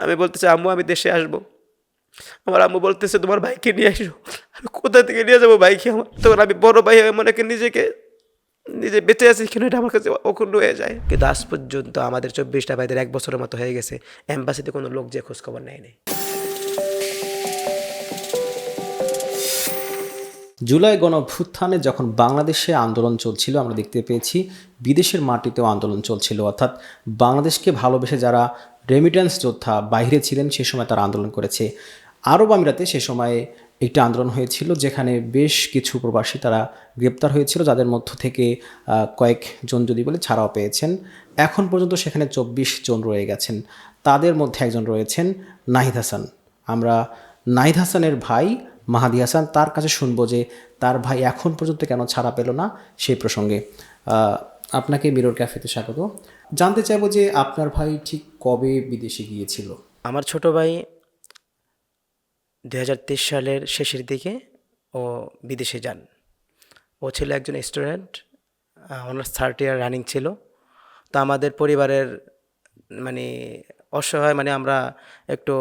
আমি বলতেছি, আম্মু আমি দেশে আসবো। আমার আম্মু বলতেছে, তোমার ভাইকে নিয়ে আসো। আমি কোথা থেকে নিয়ে যাবো ভাইকে আমার? তখন আমি বড় ভাই হয়ে মনে করি নিজে বেঁচে আছি কেন, এটা আমার কাছে অক্ষুণ্ণ হয়ে যায়। কিন্তু আজ পর্যন্ত আমাদের 24টা ভাইদের 1 বছরের মতো হয়ে গেছে, এম্বাসিতে কোনো লোক যে খোঁজ খবর নেয়নি। জুলাই গণঅভ্যুত্থানে যখন বাংলাদেশে আন্দোলন চলছিল, আমরা দেখতে পেয়েছি বিদেশের মাটিতেও আন্দোলন চলছিল। অর্থাৎ বাংলাদেশকে ভালোবেসে যারা রেমিটেন্স যোদ্ধা বাইরে ছিলেন সে সময় তারা আন্দোলন করেছে। আরব আমিরাতে সে সময়ে একটি আন্দোলন হয়েছিল যেখানে বেশ কিছু প্রবাসী তারা গ্রেপ্তার হয়েছিল, যাদের মধ্য থেকে কয়েকজন যদি বলে ছাড়াও পেয়েছেন। এখন পর্যন্ত সেখানে 24 জন রয়ে গেছেন। তাদের মধ্যে একজন রয়েছেন নাহিদ হাসান। আমরা নাহিদ হাসানের ভাই মাহাদি হাসান, তার কাছে শুনবো যে তার ভাই এখন পর্যন্ত কেন ছাড়া পেল না সেই প্রসঙ্গে। আপনাকে মিরর ক্যাফেতে স্বাগত। জানতে চাইবো যে আপনার ভাই ঠিক কবে বিদেশে গিয়েছিল? আমার ছোট ভাই 2023 সালের শেষের দিকে ও বিদেশে যান। ও ছিল একজন student, honours third year running ছিল। তো আমাদের পরিবারের মানে অসহায়, মানে আমরা একটু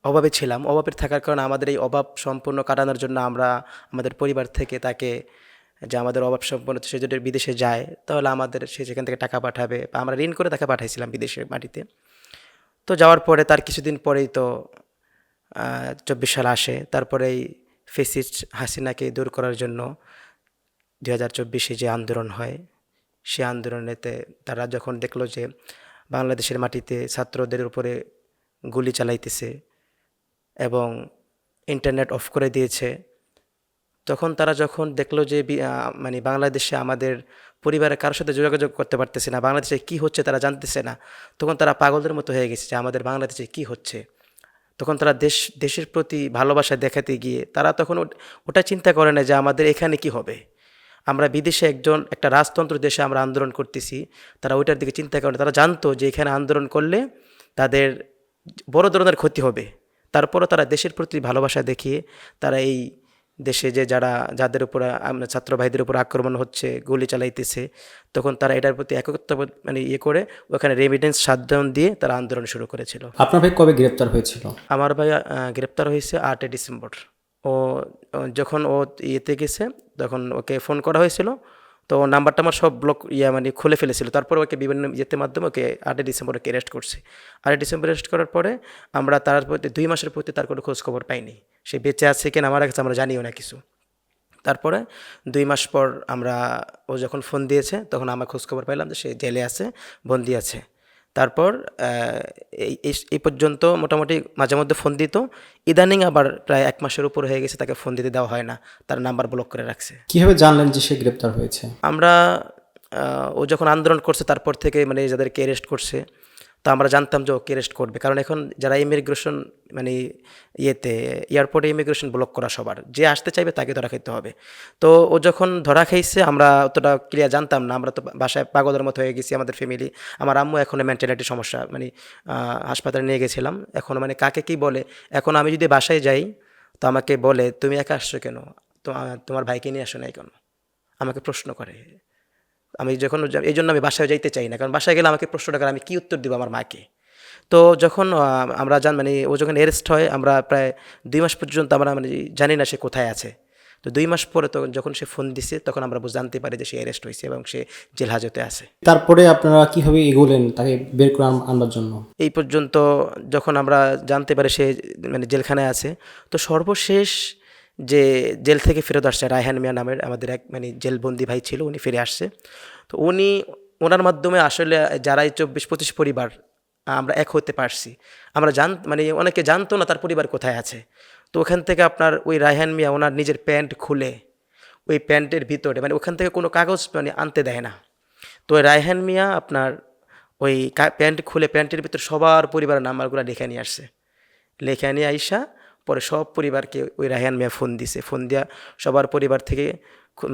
অভাবে ছিলাম। অভাবে থাকার কারণে আমাদের এই অভাব সম্পূর্ণ কাটানোর জন্য আমরা আমাদের পরিবার থেকে তাকে, যে আমাদের অভাব সম্পূর্ণ সে যদি বিদেশে যায় তাহলে আমাদের সে সেখান থেকে টাকা পাঠাবে, বা আমরা ঋণ করে তাকে পাঠাইছিলাম বিদেশের মাটিতে। তো যাওয়ার পরে তার কিছুদিন পরেই তো 24 সাল আসে। তারপরে এই ফেসিস্ট হাসিনাকে দূর করার জন্য 2024 যে আন্দোলন হয়, সে আন্দোলনেতে তারা যখন দেখলো যে বাংলাদেশের মাটিতে ছাত্রদের উপরে গুলি চালাইতেছে এবং ইন্টারনেট অফ করে দিয়েছে, তখন তারা যখন দেখলো যে মানে বাংলাদেশে আমাদের পরিবারের কারোর সাথে যোগাযোগ করতে পারতেছে না, বাংলাদেশে কি হচ্ছে তারা জানতেছে না, তখন তারা পাগলদের মতো হয়ে গেছে যে আমাদের বাংলাদেশে কি হচ্ছে। তখন তারা দেশের প্রতি ভালোবাসা দেখাতে গিয়ে তারা তখন ওটা চিন্তা করে না যে আমাদের এখানে কি হবে। আমরা বিদেশে একটা রাজতন্ত্র দেশে আমরা আন্দোলন করতেছি, তারা ওইটার দিকে চিন্তা করে না। তারা জানতো যে এখানে আন্দোলন করলে তাদের বড় ধরনের ক্ষতি হবে। তারপরও তারা দেশের প্রতি ভালোবাসা দেখিয়ে তারা এই দেশে যে যাদের উপর ছাত্র ভাইদের উপর আক্রমণ হচ্ছে, গুলি চালাইতেছে, তখন তারা এটার প্রতি একত্রবোধ মানে করে ওখানে রেমিটেন্স সাতজন দিয়ে তারা আন্দোলন শুরু করেছিল। আপনার ভাই কবে গ্রেপ্তার হয়েছিল? আমার ভাই গ্রেপ্তার হয়েছে 8 ডিসেম্বর। ও যখন ও ইয়েতে গেছে তখন ওকে ফোন করা হয়েছিল, তো ওর নাম্বারটা আমার সব ব্লক মানে খুলে ফেলেছিল। তারপর ওকে বিভিন্ন ইয়েতে মাধ্যমে ওকে 8 ডিসেম্বর ওকে অ্যারেস্ট করছে। 8 ডিসেম্বর অ্যারেস্ট করার পরে আমরা তার প্রতি 2 মাসের প্রতি তার কোনো খোঁজ খবর পাইনি। সে বেঁচে আছে কিনা মারা গেছে আমরা জানিও না কিছু। তারপরে 2 মাস পর ও যখন ফোন দিয়েছে তখন আমরা খোঁজখবর পাইলাম যে সে জেলে আছে, বন্দি আছে। তারপর এই পর্যন্ত মোটামুটি মাঝে মধ্যে ফোন দিত। ইদানিং আবার প্রায় 1 মাসের উপর হয়ে গেছে তাকে ফোন দিতে দেওয়া হয় না, তার নাম্বার ব্লক করে রাখছে। কিভাবে জানলেন যে সে গ্রেপ্তার হয়েছে? আমরা ও যখন আন্দোলন করছে তারপর থেকে মানে যাদেরকে অ্যারেস্ট করছে, তো আমরা জানতাম যে ওকে অ্যারেস্ট করবে, কারণ এখন যারা ইমিগ্রেশন মানে এয়ারপোর্টে ইমিগ্রেশন ব্লক করা সবার, যে আসতে চাইবে তাকে ধরা খাইতে হবে। তো ও যখন ধরা খাইছে আমরা অতটা ক্লিয়ার জানতাম না, আমরা তো বাসায় পাগলের মতো হয়ে গেছি আমাদের ফ্যামিলি। আমার আম্মু এখনও মেন্টালিটি সমস্যা, মানে হাসপাতালে নিয়ে গেছিলাম, এখন মানে কাকে কি বলে। এখন আমি যদি বাসায় যাই তো আমাকে বলে, তুমি একা আসছো কেন, তোমার ভাইকে নিয়ে আসো নাই কেন, আমাকে প্রশ্ন করে। আমি যখন এই জন্য আমি বাসায় যাইতে চাই না, কারণ বাসায় গেলে আমাকে প্রশ্নটা করে আমি কী উত্তর দেবো আমার মাকে। তো যখন আমরা মানে ও যখন অ্যারেস্ট হয় আমরা প্রায় 2 মাস পর্যন্ত আমরা মানে জানি না সে কোথায় আছে। তো 2 মাস পরে তো যখন সে ফোন দিছে তখন আমরা জানতে পারি যে সে অ্যারেস্ট হয়েছে এবং সে জেল হাজতে আছে। তারপরে আপনারা কিভাবে এগোলেন তাকে বের করে আনবার জন্য? এই পর্যন্ত যখন আমরা জানতে পারি সে মানে জেলখানায় আছে, তো সর্বশেষ যে জেল থেকে ফেরত আসছে রায়হান মিয়া নামের আমাদের এক মানে জেলবন্দি ভাই ছিল, উনি ফিরে আসছে। তো ওনার মাধ্যমে আসলে যারাই 24-25 পরিবার আমরা এক হতে পারছি। আমরা মানে অনেকে জানতো না তার পরিবার কোথায় আছে। তো ওখান থেকে আপনার ওই রায়হান মিয়া ওনার নিজের প্যান্ট খুলে ওই প্যান্টের ভিতরে মানে ওখান থেকে কোনো কাগজ মানে আনতে দেয় না। তো ওই রায়হান মিয়া আপনার ওই প্যান্ট খুলে প্যান্টের ভিতর সবার পরিবারের নাম্বারগুলো লিখে নিয়ে আসছে। লিখে নিয়ে আইসা পরে সব পরিবারকে ওই রায়হান মিয়া ফোন দিছে। ফোন দিয়া সবার পরিবার থেকে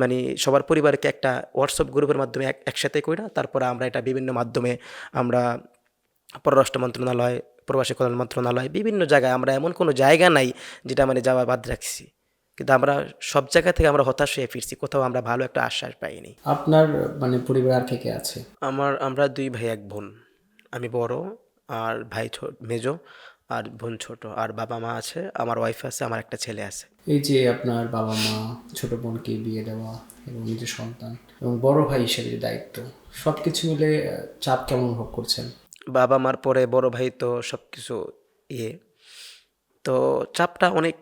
মানে সবার পরিবারকে একটা হোয়াটসঅ্যাপ গ্রুপের মাধ্যমে একসাথে কইরা তারপরে আমরা এটা বিভিন্ন মাধ্যমে আমরা পররাষ্ট্র মন্ত্রণালয়, প্রবাসী কল্যাণ মন্ত্রণালয়, বিভিন্ন জায়গায় আমরা এমন কোনো জায়গা নাই যেটা মানে যাওয়া বাদ রাখছি। কিন্তু আমরা সব জায়গা থেকে আমরা হতাশ হয়ে ফিরছি, কোথাও আমরা ভালো একটা আশ্বাস পাইনি। আপনার মানে পরিবার আর কে কে আছে? আমরা 2 ভাই 1 বোন। আমি বড়, আর ভাই মেজো, আর বোন ছোট, আর বাবা মা আছে, আমার ওয়াইফ আছে, আমার একটা ছেলে আছে। এই যে আপনার বাবা মা, ছোট বোনকে বিয়ে দেওয়া এবং নিজের সন্তান এবং বড় ভাই হিসেবে যে দায়িত্ব, সব কিছু মিলে চাপ কেমন অনুভব করছেন? বাবা মার পরে বড় ভাই তো সব কিছু ইয়ে, তো চাপটা অনেক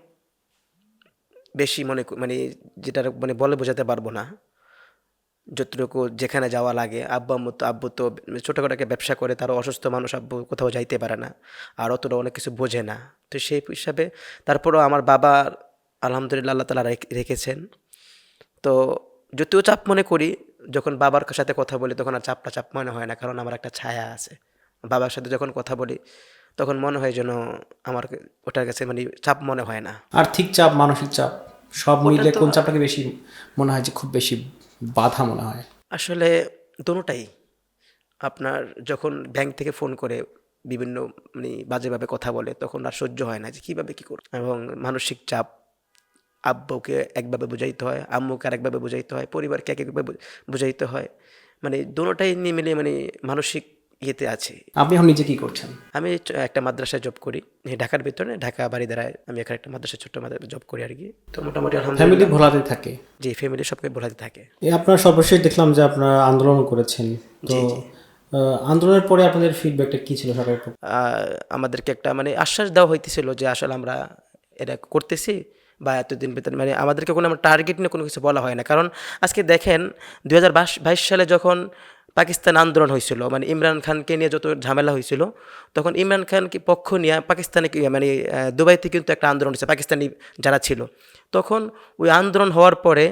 বেশি মানে যেটা মানে বলে বোঝাতে পারবো না। যতটুকু যেখানে যাওয়া লাগে, আব্বু তো ছোটোখাটো একটা ব্যবসা করে, তারও অসুস্থ মানুষ, আব্বু কোথাও যাইতে পারে না, আর অতটা অনেক কিছু বোঝে না। তো সেই হিসাবে তারপরেও আমার বাবা আলহামদুলিল্লাহ আল্লাহ তালা রেখেছেন। তো যদিও চাপ মনে করি, যখন বাবার সাথে কথা বলি তখন আর চাপটা চাপ মনে হয় না, কারণ আমার একটা ছায়া আছে। বাবার সাথে যখন কথা বলি তখন মনে হয় যেন আমার ওটার কাছে মানে চাপ মনে হয় না। আর্থিক চাপ, মানসিক চাপ, সব ওটা মিলে তো কোন চাপটাকে বেশি মনে হয় যে খুব বেশি বাধা মনে হয়? আসলে দোনোটাই। আপনার যখন ব্যাংক থেকে ফোন করে বিভিন্ন মানে বাজেভাবে কথা বলে তখন আর সহ্য হয় না যে কীভাবে কী করব, এবং মানসিক চাপ, আব্বুকে একভাবে বুঝাইতে হয়, আম্মুকে আরেকভাবে বুঝাইতে হয়, পরিবারকে এক একভাবে বুঝাইতে হয়। মানে দোনোটাই নিয়ে মিলে মানে মানসিক ইয়েতে আছে। আপনি এখন নিজে কি করছেন? আমি একটা মাদ্রাসায় জব করি, এই ঢাকার ভিতরে, ঢাকা বারিধারায় আমি এখানে একটা মাদ্রাসায় ছোট্ট মাদ্রাসায় জব করি আর কি। তো মোটামুটি ফ্যামিলি আলহামদুলিল্লাহ। ভোলাতে থাকে? জি, ফ্যামিলি সবকে ভোলাতে থাকে। আপনার সর্বশেষ দেখলাম যে আপনারা আন্দোলন করেছেন, তো জি, জি। আন্দোলনের পরে আপনাদের ফিডব্যাকটা কি ছিল সরকারের পক্ষ? আমাদেরকে একটা মানে আশ্বাস দেওয়া হইতেছিল যে আসলে আমরা এটা করতেছি, বা এতদিন ভিতরে মানে আমাদেরকে কোনো আমার টার্গেট নিয়ে কোনো কিছু বলা হয় না। কারণ আজকে দেখেন 2022 সালে যখন পাকিস্তান আন্দোলন হয়েছিল, মানে ইমরান খানকে নিয়ে যত ঝামেলা হয়েছিল, তখন ইমরান খানকে পক্ষ নিয়ে পাকিস্তানে মানে দুবাইতে কিন্তু একটা আন্দোলন হয়েছে পাকিস্তানি যারা ছিল। তখন ওই আন্দোলন হওয়ার পরে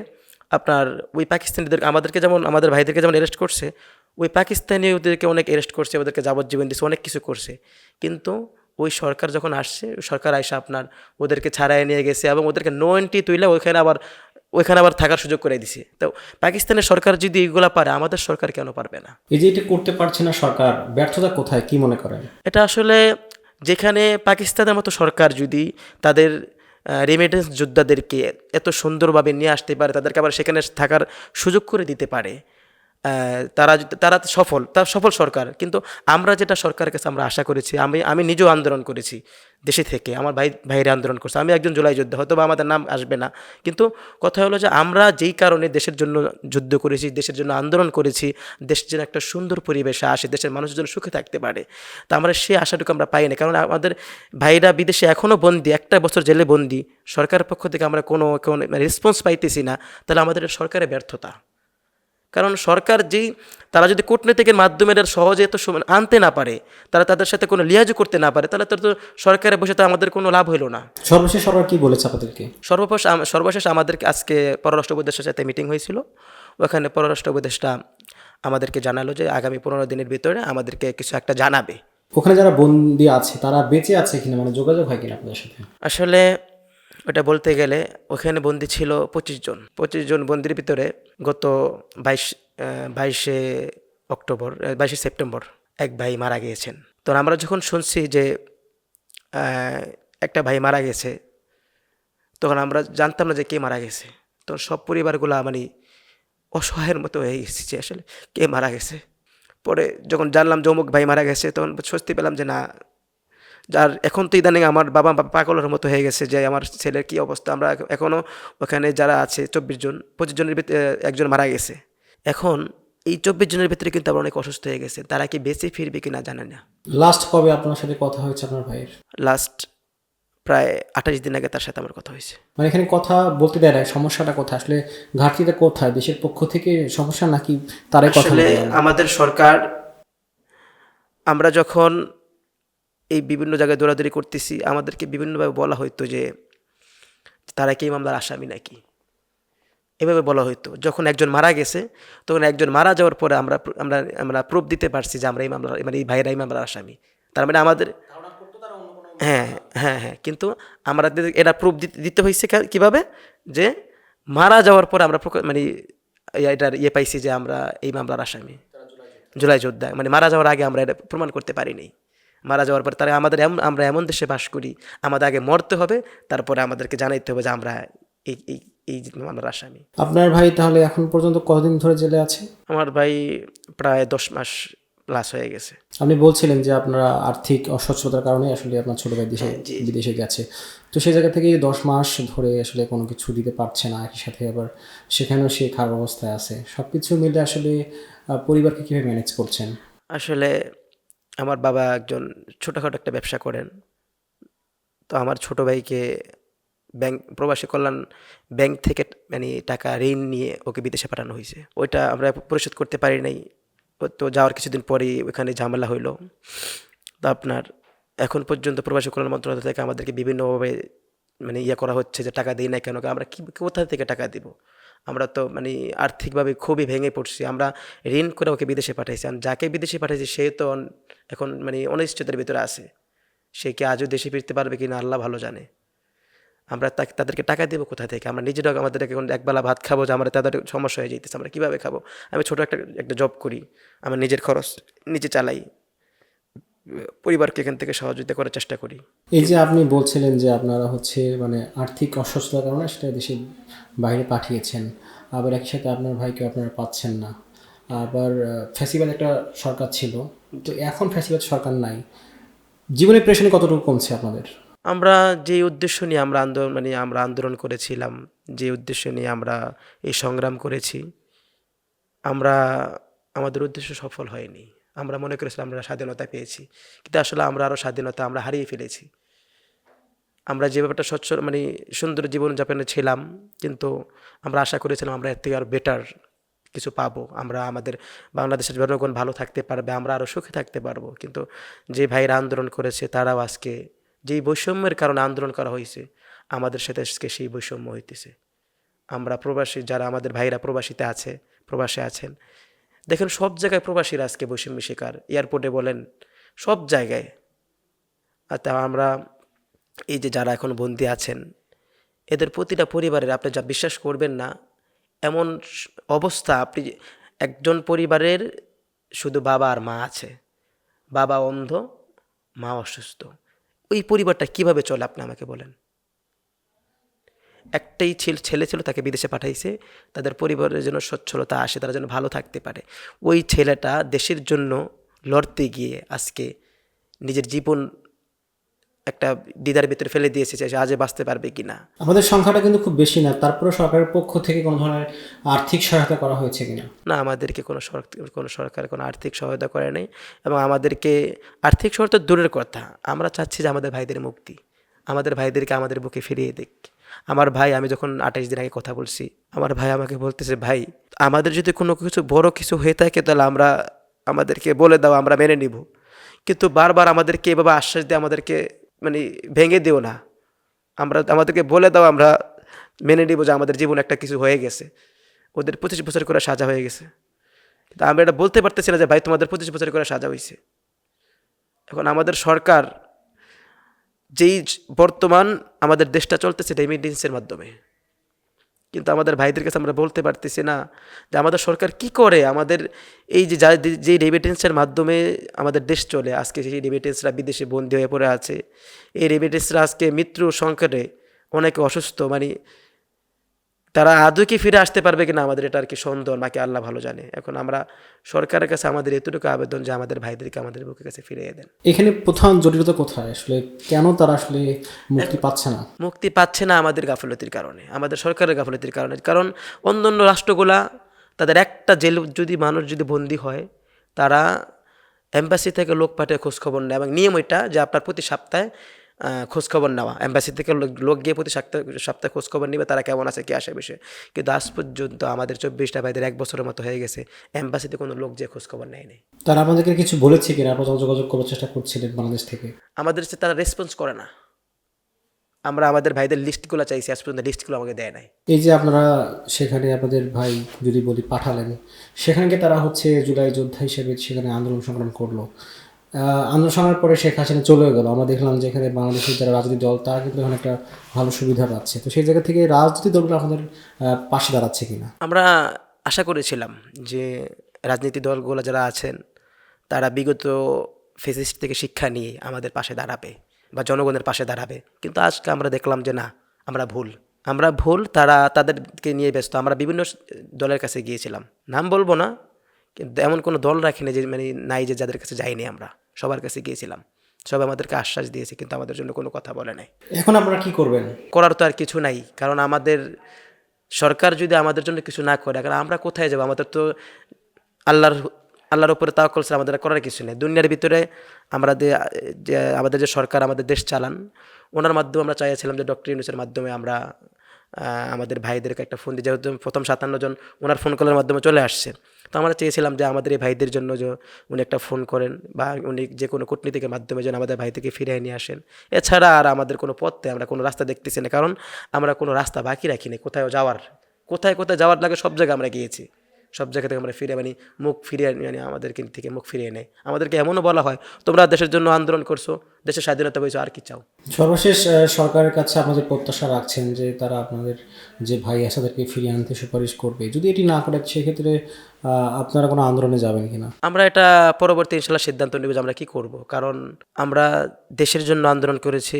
আপনার ওই পাকিস্তানিদের আমাদেরকে যেমন আমাদের ভাইদেরকে যেমন অ্যারেস্ট করছে, ওই পাকিস্তানি ওদেরকে অনেক অ্যারেস্ট করছে, ওদেরকে যাবজ্জীবন দিচ্ছে, অনেক কিছু করছে। কিন্তু ওই সরকার যখন আসছে, ওই সরকার আইসা আপনার ওদেরকে ছাড়াই নিয়ে গেছে এবং ওদেরকে নো এন্ট্রি তুইলে ওইখানে আবার থাকার সুযোগ করে দিছে। তো পাকিস্তানের সরকার যদি এইগুলা পারে, আমাদের সরকার কেন পারবে না? এই যে এটা করতে পারছে না সরকার, ব্যর্থতা কোথায় কি মনে করেন? এটা আসলে যেখানে পাকিস্তানের মতো সরকার যদি তাদের রেমিটেন্স যোদ্ধাদেরকে এত সুন্দরভাবে নিয়ে আসতে পারে, তাদেরকে আবার সেখানে থাকার সুযোগ করে দিতে পারে, তারা তো সফল সরকার। কিন্তু আমরা যেটা সরকারের কাছে আমরা আশা করেছি, আমি নিজেও আন্দোলন করেছি দেশে থেকে, আমার ভাইরা আন্দোলন করছে, আমি একজন জুলাই যোদ্ধা, হয়তো বা আমাদের নাম আসবে না, কিন্তু কথা হলো যে আমরা যেই কারণে দেশের জন্য যুদ্ধ করেছি, দেশের জন্য আন্দোলন করেছি, দেশের জন্য একটা সুন্দর পরিবেশে আসে, দেশের মানুষের জন্য সুখে থাকতে পারে, তা আমরা সেই আশাটুকু আমরা পাই না। কারণ আমাদের ভাইরা বিদেশে এখনও বন্দী, একটা বছর জেলে বন্দী, সরকারের পক্ষ থেকে আমরা কোনো রেসপন্স পাইতেছি না, তাহলে আমাদের সরকারের ব্যর্থতা। কারণ সরকার তারা যদি কূটনীতিকের মাধ্যমে এটা সহজে তো আনতে না পারে, তারা তাদের সাথে কোনো লিয়াজও করতে না পারে, তাহলে তো সরকারে বসে তো আমাদের কোনো লাভ হইল না। সর্বশেষ সরকার কি বলেছে আপনাদেরকে? সর্বশেষ আমাদেরকে আজকে পররাষ্ট্র উপদেষ্টার সাথে মিটিং হয়েছিল। ওখানে পররাষ্ট্র উপদেষ্টা আমাদেরকে জানালো যে আগামী 15 দিনের ভিতরে আমাদেরকে কিছু একটা জানাবে। ওখানে যারা বন্দি আছে তারা বেঁচে আছে কিনা, মানে যোগাযোগ হয় কিনা আপনাদের সাথে? আসলে ওটা বলতে গেলে ওখানে বন্দি ছিল 25 জন। 25 জন বন্দির ভিতরে গত 22শে অক্টোবর 22শে সেপ্টেম্বর এক ভাই মারা গিয়েছেন। তো আমরা যখন শুনছি যে একটা ভাই মারা গেছে, তখন আমরা জানতাম না যে কে মারা গেছে। তখন সব পরিবারগুলা মানে অসহায়ের মতো হয়ে গেছে যে আসলে কে মারা গেছে। পরে যখন জানলাম যে অমুক ভাই মারা গেছে, তখন স্বস্তি পেলাম যে না, আর এখন তো ইদানিং আমার বাবা পাগলের মতো হয়ে গেছে যে আমার ছেলের কী অবস্থা। আমরা এখনও ওখানে যারা আছে 24 জন, 25 জনের ভিতরে একজন মারা গেছে। এখন এই 24 জনের ভিতরে কিন্তু আবার অনেক অসুস্থ হয়ে গেছে, তারা কি বেঁচে ফিরবে কি না জানে না। লাস্ট কবে আপনার সাথে কথা হয়েছে আপনার ভাইয়ের? লাস্ট প্রায় 28 দিন আগে তার সাথে আমার কথা হয়েছে। মানে এখানে কথা বলতে দেয় না, সমস্যাটা কোথায় আসলে, ঘাটতিটা কোথায়? দেশের পক্ষ থেকে সমস্যা নাকি তারাই কথা আসলে বলতে দেয় না? আমাদের সরকার, আমরা যখন এই বিভিন্ন জায়গায় দৌড়াদৌড়ি করতেছি, আমাদেরকে বিভিন্নভাবে বলা হইতো যে তারা কি এই মামলার আসামি নাকি, এভাবে বলা হইতো। যখন একজন মারা গেছে, তখন একজন মারা যাওয়ার পরে আমরা আমরা আমরা প্রুফ দিতে পারছি যে আমরা এই মামলার মানে এই ভাইয়েরা এই মামলার আসামি। তার মানে আমাদের, হ্যাঁ হ্যাঁ হ্যাঁ, কিন্তু আমাদের এটা প্রুফ দিতে হয়েছে কীভাবে, যে মারা যাওয়ার পরে আমরা মানে এটার পাইছি যে আমরা এই মামলার আসামি, জুলাই যোদ্ধা। মানে মারা যাওয়ার আগে আমরা এটা প্রমাণ করতে পারিনি। মারা যাওয়ার পর তারা আমরা এমন দেশে বাস করি, আমাদের আগে মরতে হবে, তারপরে আমাদেরকে জানাইতে হবে যে আমরা এই এই এই মামলার আসামি। আপনার ভাই তাহলে এখন পর্যন্ত কতদিন ধরে জেলে আছে? আমার ভাই প্রায় 10 মাস প্লাস হয়ে গেছে। আপনি বলছিলেন যে আপনারা আর্থিক অসচ্ছলতার কারণে আসলে আপনার ছোট ভাই দেশে জি। বিদেশে গেছে, তো সেই জায়গা থেকে 10 মাস ধরে আসলে কোনো কিছু দিতে পারছে না, একই সাথে আবার সেখানেও সে খারাপ অবস্থায় আছে, সব কিছু মিলে আসলে পরিবারকে কীভাবে ম্যানেজ করছেন? আসলে আমার বাবা একজন ছোটোখাটো একটা ব্যবসা করেন। তো আমার ছোট ভাইকে প্রবাসী কল্যাণ ব্যাংক থেকে মানে টাকা ঋণ নিয়ে ওকে বিদেশে পাঠানো হয়েছে। ওইটা আমরা পরিশোধ করতে পারি নাই। তো যাওয়ার কিছুদিন পরেই ওখানে ঝামেলা হইলো। তো আপনার এখন পর্যন্ত প্রবাসী কল্যাণ মন্ত্রণালয় থেকে আমাদেরকে বিভিন্নভাবে মানে করা হচ্ছে যে টাকা দিই না কেন, আমরা কি কোথা থেকে টাকা দিব? আমরা তো মানে আর্থিকভাবে খুবই ভেঙে পড়ছি। আমরা ঋণ করে ওকে বিদেশে পাঠাইছি, আর যাকে বিদেশে পাঠাইছি সে তো এখন মানে অনিশ্চয়তার ভিতরে আছে। সে কি আজও দেশে ফিরতে পারবে কিনা আল্লাহ ভালো জানে। আমরা তাদেরকে টাকা দেবো কোথা থেকে? আমরা নিজেরাও আমাদের এখন একবেলা ভাত খাবো, যে আমরা তাদের সমস্যা হয়ে যেতেছে, আমরা কীভাবে খাবো? আমি ছোটো একটা জব করি, আমার নিজের খরচ নিজে চালাই, পরিবারকে এখান থেকে সহযোগিতা করার চেষ্টা করি। এই যে আপনি বলছিলেন যে আপনারা হচ্ছে মানে আর্থিক অসচ্ছলতার কারণে সেটা দেশের বাইরে পাঠিয়েছেন, আবার একই সাথে আপনার ভাইকে আপনারা পাচ্ছেন না, আবার ফ্যাসিবাদ একটা সরকার ছিল, তো এখন ফ্যাসিবাদ সরকার নাই, জীবনের প্রেশানি কতটুকু কমছে আপনাদের? আমরা যে উদ্দেশ্য নিয়ে আমরা আন্দোলন করেছিলাম, যে উদ্দেশ্য নিয়ে আমরা এই সংগ্রাম করেছি, আমরা আমাদের উদ্দেশ্য সফল হয়নি। আমরা মনে করেছিলাম আমরা স্বাধীনতা পেয়েছি, কিন্তু আসলে আমরা আরও স্বাধীনতা আমরা হারিয়ে ফেলেছি। আমরা যে ব্যাপারটা মানে সুন্দর জীবনযাপনে ছিলাম, কিন্তু আমরা আশা করেছিলাম আমরা এর থেকে আরও বেটার কিছু পাবো, আমরা আমাদের বাংলাদেশের জনগণ ভালো থাকতে পারবে, আমরা আরও সুখে থাকতে পারবো। কিন্তু যে ভাইরা আন্দোলন করেছে তারাও আজকে যেই বৈষম্যের কারণে আন্দোলন করা হয়েছে, আমাদের সাথে আজকে সেই বৈষম্য হইতেছে। আমরা প্রবাসী যারা আমাদের ভাইরা প্রবাসে আছেন, দেখেন সব জায়গায় প্রবাসীরা আজকে বৈষম্য শিকার, এয়ারপোর্টে বলেন সব জায়গায়। আর তা আমরা এই যে যারা এখন বন্দী আছেন, এদের প্রতিটা পরিবারের আপনি যা বিশ্বাস করবেন না এমন অবস্থা। আপনি একজন পরিবারের শুধু বাবা আর মা আছে, বাবা অন্ধ, মা অসুস্থ, ওই পরিবারটা কিভাবে চলে আপনি আমাকে বলেন? একটাই ছেলে ছিল, তাকে বিদেশে পাঠাইছে, তাদের পরিবারের জন্য সচ্ছলতা আসে, তারা যেন ভালো থাকতে পারে। ওই ছেলেটা দেশের জন্য লড়তে গিয়ে আজকে নিজের জীবন একটা দ্বিধার ভিতরে ফেলে দিয়েছে যে আজে বাঁচতে পারবে কি না। আমাদের সংখ্যাটা কিন্তু খুব বেশি না, তারপরে সরকারের পক্ষ থেকে কোনো ধরনের আর্থিক সহায়তা করা হয়েছে কিনা? না, আমাদেরকে কোনো সরকার কোনো আর্থিক সহায়তা করে নাই, এবং আমাদেরকে আর্থিক সহায়তা দূরের কথা, আমরা চাচ্ছি যে আমাদের ভাইদের মুক্তি, আমাদের ভাইদেরকে আমাদের বুকে ফিরিয়ে দিক। আমার ভাই, আমি যখন 28 দিন আগে কথা বলছি, আমার ভাই আমাকে বলতেছে, ভাই আমাদের যদি কোনো কিছু বড় কিছু হয়ে থাকে তাহলে আমাদেরকে বলে দাও, আমরা মেনে নিব, কিন্তু বারবার আমাদেরকে এভাবে আশ্বাস দিয়ে আমাদেরকে মানে ভেঙে দিও না, আমাদেরকে বলে দাও, আমরা মেনে নিব যে আমাদের জীবনে একটা কিছু হয়ে গেছে। ওদের 25 বছর করে সাজা হয়ে গেছে, কিন্তু আমরা এটা বলতে পারতেছি না যে ভাই তোমাদের 25 বছর করে সাজা হয়েছে। এখন আমাদের সরকার যেই বর্তমান আমাদের দেশটা চলতেছে রেমিটেন্সের মাধ্যমে, কিন্তু আমাদের ভাইদের কাছে আমরা বলতে পারতেছি না যে আমাদের সরকার কি করে আমাদের এই যে রেমিটেন্সের মাধ্যমে আমাদের দেশ চলে, আজকে সেই রেমিটেন্সরা বিদেশে বন্দী হয়ে পড়ে আছে। এই রেমিটেন্সরা আজকে মৃত্যু সংকটে, অনেকে অসুস্থ, মানে তারা আদৌ কি ফিরে আসতে পারবে কিনা আমাদের এটা আর কি সন্দেহ, নাকি আল্লাহ ভালো জানে। এখন আমরা সরকারের কাছে আমাদের এতটুকু আবেদন যে আমাদের ভাইদেরকে আমাদের বুকের কাছে ফিরিয়ে দেন। এখানে প্রধান জটিলতা কোথায় আসলে, কেন তারা আসলে মুক্তি পাচ্ছে না? মুক্তি পাচ্ছে না আমাদের গাফলতির কারণে, আমাদের সরকারের গাফলতির কারণে। কারণ অন্যান্য রাষ্ট্রগুলা তাদের একটা জেল মানুষ যদি বন্দী হয়, তারা এম্বাসি থেকে লোক পাঠিয়ে খোঁজখবর নেয়, এবং নিয়ম এটা যে আপনার প্রতি সপ্তাহে খোঁজখবর নেওয়া, এম্বাসি থেকে লোক গিয়ে প্রতি সপ্তাহে খোঁজখবর নেবে তারা কেমন আছে, কে আসে বিষয়ে। কিন্তু আজ পর্যন্ত আমাদের 24টা ভাইদের 1 বছরের মতো হয়ে গেছে, এম্বাসিতে কোনো লোক যে খোঁজখবর নেয়নি। তারা আপনাদেরকে কিছু বলেছে কিনা? আপনারা যোগাযোগ করার চেষ্টা করছিলেন বাংলাদেশ থেকে? আমাদের সাথে তারা রেসপন্স করে না। আমরা আমাদের ভাইদের লিস্টগুলো চাইছি, আজ পর্যন্ত লিস্টগুলো আমাকে দেয় নাই। এই যে আপনারা সেখানে আপনাদের ভাই যদি বলি পাঠালেন, সেখানে তারা হচ্ছে জুলাই যোদ্ধা হিসেবে সেখানে আন্দোলন সংগ্রাম করলো, আন্দোলন সংগ্রামের পরে শেখ হাসিনা চলে গেল, আমরা দেখলাম যে এখানে বাংলাদেশের যারা রাজনৈতিক দল তারা কিন্তু এখন একটা ভালো সুবিধা পাচ্ছে, তো সেই জায়গা থেকে রাজনৈতিক দলগুলো আমাদের পাশে দাঁড়াচ্ছে কিনা? আমরা আশা করেছিলাম যে রাজনীতি দলগুলো যারা আছেন তারা বিগত ফেসিস্ট থেকে শিক্ষা নিয়ে আমাদের পাশে দাঁড়াবে বা জনগণের পাশে দাঁড়াবে, কিন্তু আজকে আমরা দেখলাম যে না, আমরা ভুল, তারা তাদেরকে নিয়ে ব্যস্ত। আমরা বিভিন্ন দলের কাছে গিয়েছিলাম, নাম বলবো না, কিন্তু এমন কোনো দল রাখিনি যে মানে নাই যে যাদের কাছে যাইনি, আমরা সবার কাছে গিয়েছিলাম, সবাই আমাদেরকে আশ্বাস দিয়েছে কিন্তু আমাদের জন্য কোনো কথা বলে নাই। এখন আপনারা কি করবেন? করার তো আর কিছু নাই, কারণ আমাদের সরকার যদি আমাদের জন্য কিছু না করে, কারণ আমরা কোথায় যাব? আমাদের তো আল্লাহর আল্লাহর উপরে তাওয়াক্কুল ছাড়া আমাদের আর করার কিছু নেই। দুনিয়ার ভিতরে আমরা যে আমাদের যে সরকার আমাদের দেশ চালান, ওনার মাধ্যমে আমরা চাইছিলাম যে ডক্টর ইউনূসের মাধ্যমে আমরা আমাদের ভাইদেরকে একটা ফোন দিই, যেহেতু প্রথম 57 জন ওনার ফোন কলের মাধ্যমে চলে আসছে। তো আমরা চেয়েছিলাম যে আমাদের এই ভাইদের জন্য যে উনি একটা ফোন করেন বা উনি যে কোনো কূটনীতিকের মাধ্যমে যেন আমাদের ভাইদেরকে ফিরিয়ে নিয়ে আসেন। এছাড়া আর আমাদের কোনো পথে আমরা কোনো রাস্তা দেখতেছি না, কারণ আমরা কোনো রাস্তা বাকি রাখিনি কোথাও যাওয়ার। কোথায় কোথায় যাওয়ার লাগে সব জায়গায় আমরা গিয়েছি, সব জায়গা থেকে আমরা ফিরে মানে মুখ ফিরিয়ে মানে আমাদের থেকে মুখ ফিরিয়ে নেয়। আমাদেরকে এমনও বলা হয়, তোমরা দেশের জন্য আন্দোলন করছো, দেশের স্বাধীনতা পেয়েছো, আর কি চাও? সর্বশেষ সরকারের কাছে আপনাদের প্রত্যাশা রাখছেন যে তারা আপনাদের যে ভাই আসাদেরকে ফিরিয়ে আনতে সুপারিশ করবে, যদি এটি না করে সেক্ষেত্রে আপনারা কোনো আন্দোলনে যাবেন কিনা? আমরা এটা পরবর্তী ইনশাল্লাহ সিদ্ধান্ত নেব যে আমরা কী করব, কারণ আমরা দেশের জন্য আন্দোলন করেছি,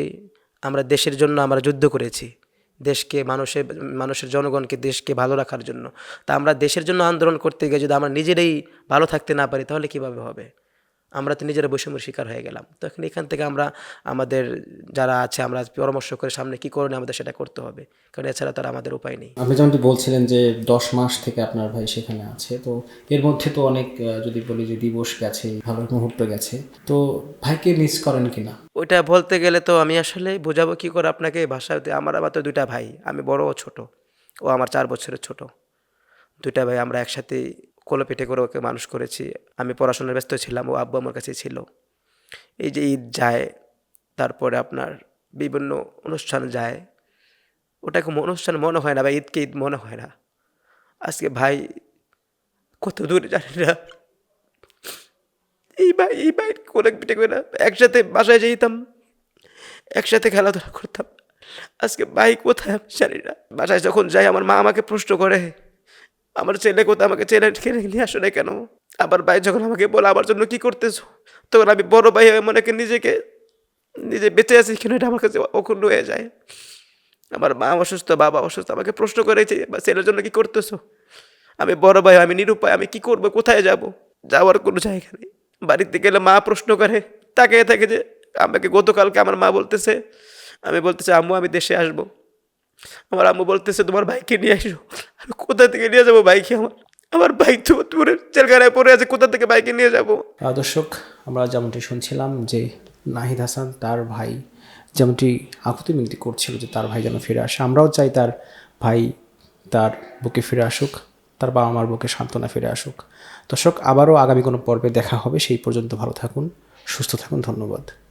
আমরা দেশের জন্য আমরা যুদ্ধ করেছি, দেশকে মানুষের জনগণকে দেশকে ভালো রাখার জন্য। তা আমরা দেশের জন্য আন্দোলন করতে গিয়ে যদি আমরা নিজেরাই ভালো থাকতে না পারি তাহলে কীভাবে হবে? আমরা তো নিজেরা বৈষম্যের শিকার হয়ে গেলাম। তো এখন এখান থেকে আমরা আমাদের যারা আছে আমরা পরামর্শ করে সামনে কী করণীয় আমাদের সেটা করতে হবে, কারণ এছাড়া তার আমাদের উপায় নেই। আপনি যেমনটি বলছিলেন যে 10 মাস থেকে আপনার ভাই সেখানে আছে, তো এর মধ্যে তো অনেক যদি বলি যে দিবস গেছে, ভালো মুহূর্ত গেছে, তো ভাইকে মিস করেন কিনা? ওইটা বলতে গেলে তো আমি আসলে বোঝাবো কী করে আপনাকে ভাষায়। আমার তো দুইটা ভাই, আমি বড় ও ছোট, ও আমার 4 বছরের ছোট। দুইটা ভাই আমরা একসাথে কোলে পিঠে করে ওকে মানুষ করেছি। আমি পড়াশোনায় ব্যস্ত ছিলাম, ও আব্বু আমার কাছে ছিল। এই যে ঈদ যায়, তারপরে আপনার বিভিন্ন অনুষ্ঠান যায়, ওটাকে অনুষ্ঠান মনে হয় না বা ঈদকে ঈদ মনে হয় না। আজকে ভাই কত দূরে জানি না, এই ভাই কোলে পিঠে করে না একসাথে বাসায় যেতাম, একসাথে খেলাধুলা করতাম। আজকে ভাই কোথায় আমি জানি না। বাসায় যখন যাই আমার মা আমাকে প্রশ্ন করে, আমার ছেলে কোথায়, আমাকে ছেলে নিয়ে আসো না কেন? আবার ভাই যখন আমাকে বলে আমার জন্য কি করতেছো, তখন আমি বড় ভাই হয়ে মনে করি নিজে বেঁচে আছি কেন, এটা আমার কাছে অক্ষুণ্ণ হয়ে যায়। আমার মা অসুস্থ, বাবা অসুস্থ, আমাকে প্রশ্ন করেছে বা ছেলের জন্য কি করতেছো। আমি বড় ভাই, আমি নিরুপায়, আমি কি করবো, কোথায় যাব? যাওয়ার কোনো জায়গা নেই। বাড়িতে গেলে মা প্রশ্ন করে, তাকিয়ে থাকে যে আমাকে। গতকালকে আমার মা বলতেছে, আমি বলতেছি আম্মু আমি দেশে আসবো, আমার আম্মু বলতেছে তোমার ভাইকে নিয়ে আসো। আমি কোথা থেকে নিয়ে যাবো ভাইকে? আমার ভাই তো দূরে জেলখানায় পড়ে আছে, কোথা থেকে ভাইকে নিয়ে যাবো? দর্শক, আমরা যেমনটি শুনছিলাম যে নাহিদ হাসান তার ভাই যেমনটি আকুতি মিনতি করছিল যে তার ভাই যেন ফিরে আসে। আমরাও চাই তার ভাই তার বুকে ফিরে আসুক, তার বাবা মার বুকে সান্ত্বনা ফিরে আসুক। দর্শক, আবারও আগামী কোনো পর্বে দেখা হবে। সেই পর্যন্ত ভালো থাকুন, সুস্থ থাকুন, ধন্যবাদ।